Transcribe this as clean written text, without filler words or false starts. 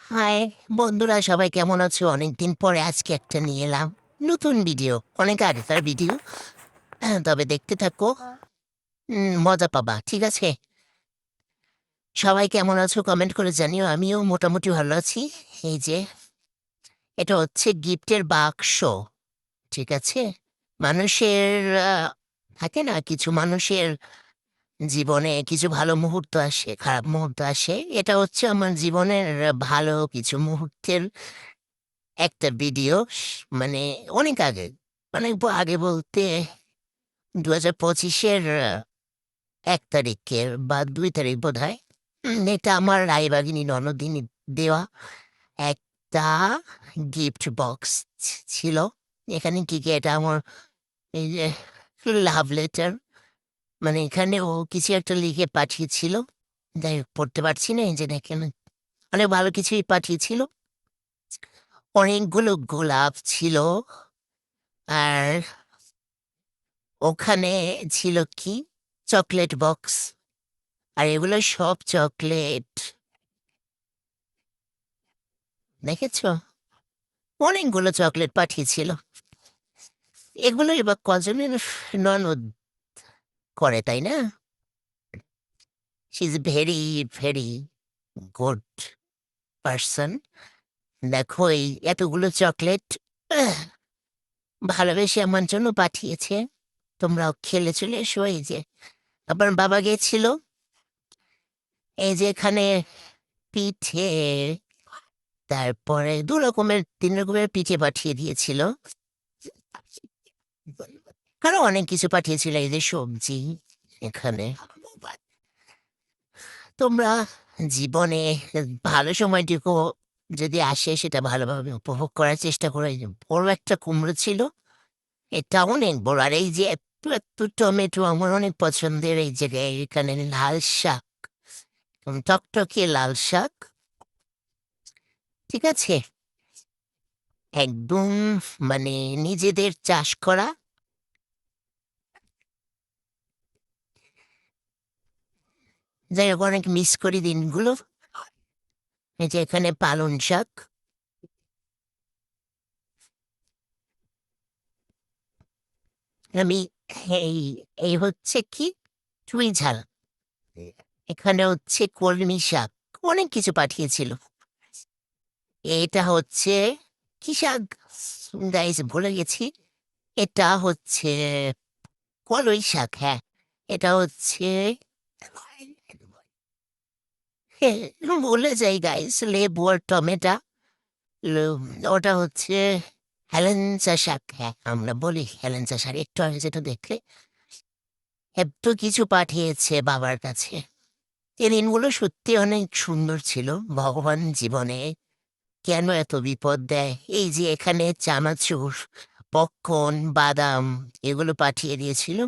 High বন্ধুরা, সবাই কেমন আছো? অনেকদিন পরে আজকে একটা নিয়ে এলাম নতুন ভিডিও। অনেক আগেকার ভিডিও, তবে দেখতে থাকো, মজা পাবা। ঠিক আছে, সবাই কেমন আছো কমেন্ট করে জানিও। আমিও মোটামুটি ভালো আছি। এই যে এটা হচ্ছে গিফটের বাক্স। ঠিক আছে, মানুষের থাকে না, কিছু মানুষের জীবনে কিছু ভালো মুহূর্ত আসে, খারাপ মুহূর্ত আসে। এটা হচ্ছে আমার জীবনের ভালো কিছু মুহূর্তের একটা ভিডিও। মানে অনেক আগে, অনেক আগে বলতে 2025-এর 1 তারিখের বা 2 তারিখ বোধ হয়। এটা আমার রায়বাগিনী ননদিনী দেওয়া একটা গিফট বক্স ছিল। এখানে কি কি, এটা আমার এই যে লাভ লেটার, মানে এখানে ও কিছু একটা লিখে পাঠিয়েছিল। যাই হোক, পড়তে পারছি না। এই যে দেখেন, অনেক ভালো কিছুই পাঠিয়েছিল। অনেকগুলো গোলাপ ছিল, আর ওখানে ছিল কি, চকলেট বক্স। আর এগুলো সব চকলেট, দেখেছো? অনেকগুলো চকলেট পাঠিয়েছিল। এগুলো এবার কজনের ননদ করে, তাই না? She is very very good person. দেখো, এই এতগুলো চকলেট ভালোবেসে আমার জন্য পাঠিয়েছে। তোমরাও খেলে চলে এসো। এই যে আমার বাবা গেছিল, এই যে এখানে পিঠে, তারপরে 3 রকমের পিঠে পাঠিয়ে দিয়েছিল। আরো অনেক কিছু পাঠিয়েছিল, এই যে সবজি এখানে। তোমরা জীবনে ভালো সময়টুকু যদি আসে, সেটা ভালোভাবে উপভোগ করার চেষ্টা করো। এই যে বড় একটা কুমড়ো ছিল, এটা অনেক বড়। আর এই যে একটু একটু টমেটো আমার অনেক পছন্দের। এই জায়গায় এখানে লাল শাক, টকটকে লাল শাক। ঠিক আছে, একদম মানে নিজেদের চাষ করা। যাই হোক, অনেক মিস করি দিনগুলো। এই যে এখানে পালং শাক, আমি এই এই হচ্ছে কি, চুই ঝাল। এখানে হচ্ছে কলমি শাক। অনেক কিছু পাঠিয়েছিল। এটা হচ্ছে কি শাক, গাইস ভুলে গেছি। এটা হচ্ছে কলই শাক, হ্যাঁ। এটা হচ্ছে, হ্যাঁ, ভুলে যাই গাইস, লেবু আর টমেটো। ল- ওটা হচ্ছে হেলেঞ্চা শাক। হ্যাঁ, আমরা বলি হেলেঞ্চা শাক। একটু আগে যেটা দেখলে, এত কিছু পাঠিয়েছে বাবার কাছে। এই দিনগুলো সত্যি অনেক সুন্দর ছিল। ভগবান জীবনে কেন এত বিপদ দেয়? এই যে এখানে চানাচুর, পপকর্ন, বাদাম, এগুলো পাঠিয়ে দিয়েছিল।